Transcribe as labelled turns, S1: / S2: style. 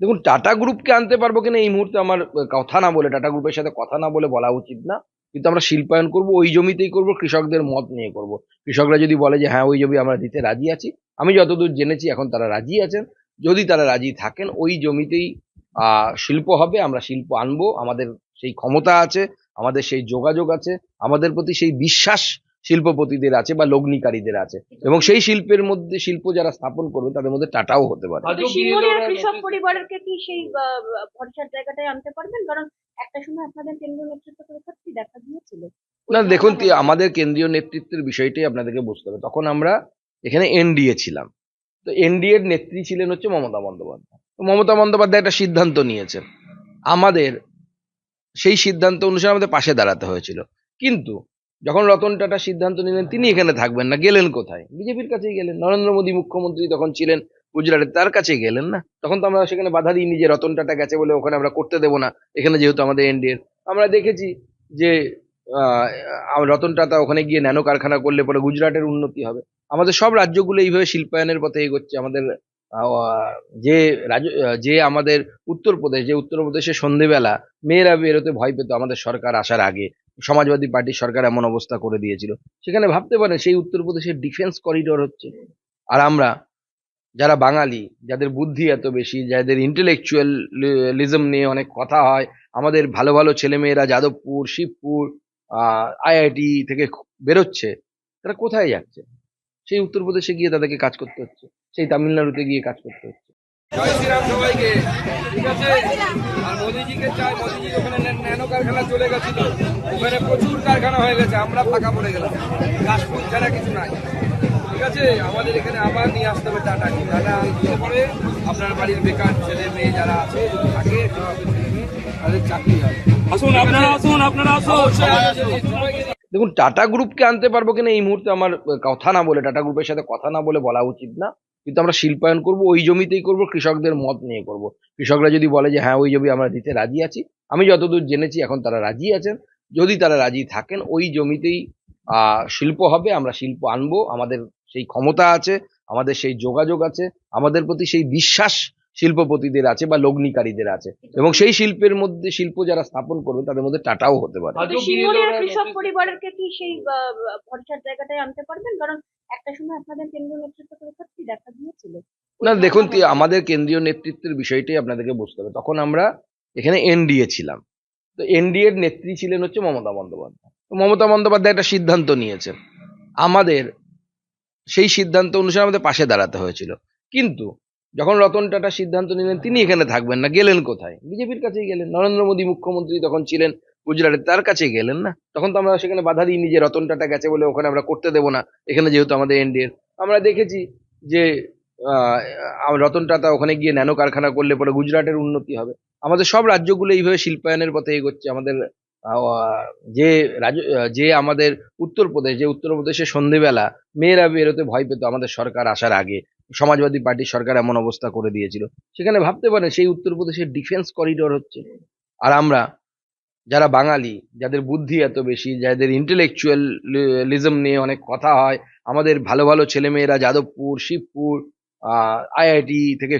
S1: দেখুন, টাটা গ্রুপকে আনতে পারবো কিনা এই মুহূর্তে আমার কথা না বলে, টাটা গ্রুপের সাথে কথা না বলে বলা উচিত না। কিন্তু আমরা শিল্পায়ন করব, ওই জমিতেই করব, কৃষকদের মত নিয়ে করব। কৃষকরা যদি বলে যে হ্যাঁ ওই জমি আমরা দিতে রাজি আছি, আমি যতদূর জেনেছি এখন তারা রাজি আছেন। যদি তারা রাজি থাকেন ওই জমিতেই শিল্প হবে, আমরা শিল্প আনবো। আমাদের সেই ক্ষমতা আছে, আমাদের সেই যোগাযোগ আছে, আমাদের প্রতি সেই বিশ্বাস শিল্পপতিদের আছে বা লগ্নিকারীদের আছে। এবং সেই শিল্পের মধ্যে শিল্প যারা স্থাপন করবে তাদের মধ্যে টাটাও হতে পারে।
S2: কিন্তু সিঙ্গুরের কৃষক পরিবারকে কি সেই ভরসার জায়গাটায় আনতে পারবেন? কারণ একটা সময় আপনাদের কেন্দ্রীয় নেতৃত্ব করে সত্যি দেখা গিয়েছিল ওই
S1: না দেখুন,
S2: ঘটনা।
S1: আমাদের কেন্দ্রীয় নেতৃত্বের বিষয়টাই আপনাদেরকে বুঝতে হবে। তখন আমরা এখানে এনডিএ ছিলাম। তো এনডিএর নেত্রী ছিলেন হচ্ছে মমতা বন্দ্যোপাধ্যায়। তো মমতা বন্দ্যোপাধ্যায় একটা সিদ্ধান্ত নিয়েছেন, আমাদের সেই সিদ্ধান্ত অনুসারে আমাদের পাশে দাঁড়াতে হয়েছিল। কিন্তু যখন রতন টাটা সিদ্ধান্ত নিলেন তিনি এখানে থাকবেন না, গেলেন কোথায়? বিজেপির কাছেই গেলেন। নরেন্দ্র মোদী মুখ্যমন্ত্রী তখন ছিলেন গুজরাটে, তার কাছেই গেলেন না? তখন তো আমরা সেখানে বাধা দিইনি যে রতন টাটা গেছে বলে ওখানে আমরা করতে দেবো না। এখানে যেহেতু আমাদের এনডিএর, আমরা দেখেছি যে আহ রতন টাটা ওখানে গিয়ে ন্যানো কারখানা করলে পরে গুজরাটের উন্নতি হবে। আমাদের সব রাজ্যগুলো এইভাবে শিল্পায়নের পথে এগোচ্ছে। আমাদের আহ, যে রাজ্য, যে আমাদের উত্তরপ্রদেশ, যে উত্তরপ্রদেশে সন্ধেবেলা মেয়েরা বেরোতে ভয় পেত আমাদের সরকার আসার আগে, সমাজবাদী পার্টির সরকার এমন অবস্থা করে দিয়েছিল। সেখানে ভাবতে পারেন সেই উত্তরপ্রদেশের ডিফেন্স করিডোর হচ্ছে। আর আমরা যারা বাঙালি, যাদের বুদ্ধি এত বেশি, যাদের ইন্টেলেকচুয়ালিজম নিয়ে অনেক কথা হয়, আমাদের ভালো ভালো ছেলেমেয়েরা যাদবপুর, শিবপুর, আইআইটি থেকে বেরোচ্ছে, তারা কোথায় যাচ্ছে? সেই উত্তরপ্রদেশে গিয়ে তাদেরকে কাজ করতে হচ্ছে, সেই তামিলনাড়ুতে গিয়ে কাজ করতে হচ্ছে।
S3: জয় শ্রীরাম সবাইকে। ঠিক আছে, আর মোদিজিকে চাই, মোদিজি ওখানে ন্যানো কারখানা চলে গেছিল, ওখানে প্রচুর কারখানা হয়ে গেছে, আমরা ফাঁকা পড়ে গেলাম, গাছপুর ছাড়া কিছু নাই। ঠিক আছে, আমাদের এখানে আবার নিয়ে আসতে হবে টাটাকে। টাটা আনতে পরে আপনার বাড়ির বেকার ছেলে মেয়ে যারা আছে যদি থাকে তাদের চাকরি হয়। আসুন আপনারা, আসুন আপনারা, আসুন।
S1: দেখুন, টাটা গ্রুপকে আনতে পারবো কিনা এই মুহূর্তে আমার কথা না বলে, টাটা গ্রুপের সাথে কথা না বলে বলা উচিত না। কিন্তু আমরা শিল্পায়ন করব, ওই জমিতেই করব, কৃষকদের মত নিয়ে করব। কৃষকরা যদি বলে যে হ্যাঁ ওই জমি আমরা দিতে রাজি আছি, আমি যতদূর জেনেছি এখন তারা রাজি আছেন। যদি তারা রাজি থাকেন ওই জমিতেই শিল্প হবে, আমরা শিল্প আনবো। আমাদের সেই ক্ষমতা আছে, আমাদের সেই যোগাযোগ আছে, আমাদের প্রতি সেই বিশ্বাস শিল্পপতিদের আছে বা লগ্নিকারীদের আছে। এবং সেই শিল্পের মধ্যে শিল্প যারা স্থাপন করবে তাদের মধ্যে টাটাও হতে পারে।
S2: কিন্তু সিঙ্গুরের কৃষক পরিবারকে কি সেই ভরসার জায়গাটায় আনতে পারবেন? কারণ একটা সময় আপনাদের কেন্দ্রীয় নেতৃত্ব করে সত্যি দেখা গিয়েছিল ওই
S1: না দেখুন,
S2: ঘটনা।
S1: আমাদের কেন্দ্রীয় নেতৃত্বের বিষয়টাই আপনাদেরকে বুঝতে হবে। তখন আমরা এখানে এনডিএ ছিলাম। তো এনডিএর নেত্রী ছিলেন হচ্ছে মমতা বন্দ্যোপাধ্যায়। তো মমতা বন্দ্যোপাধ্যায় একটা সিদ্ধান্ত নিয়েছেন, আমাদের সেই সিদ্ধান্ত অনুসারে আমাদের পাশে দাঁড়াতে হয়েছিল। কিন্তু যখন রতন টাটা সিদ্ধান্ত নিলেন তিনি এখানে থাকবেন না, গেলেন কোথায়? বিজেপির কাছেই গেলেন। নরেন্দ্র মোদী মুখ্যমন্ত্রী তখন ছিলেন গুজরাটে, তার কাছেই গেলেন না? তখন তো আমরা সেখানে বাধা দিইনি যে রতন টাটা গেছে বলে ওখানে আমরা করতে দেবো না। এখানে যেহেতু আমাদের এনডিএর, আমরা দেখেছি যে রতন টাটা ওখানে গিয়ে ন্যানো কারখানা করলে পরে গুজরাটের উন্নতি হবে। আমাদের সব রাজ্যগুলো এইভাবে শিল্পায়নের পথে এগোচ্ছে। আমাদের যে রাজ্য, যে আমাদের উত্তরপ্রদেশ, যে উত্তরপ্রদেশে সন্ধেবেলা মেয়েরা বেরোতে ভয় পেত আমাদের সরকার আসার আগে, সমাজবাদী পার্টির সরকার এমন অবস্থা করে দিয়েছিল। সেখানে ভাবতে পারেন সেই উত্তরপ্রদেশের ডিফেন্স করিডোর হচ্ছে। আর আমরা যারা বাঙালি, যাদের বুদ্ধি এত বেশি, যাদের ইন্টেলেকচুয়ালিজম নিয়ে অনেক কথা হয়, আমাদের ভালো ভালো ছেলেমেয়েরা যাদবপুর, শিবপুর, আইআইটি থেকে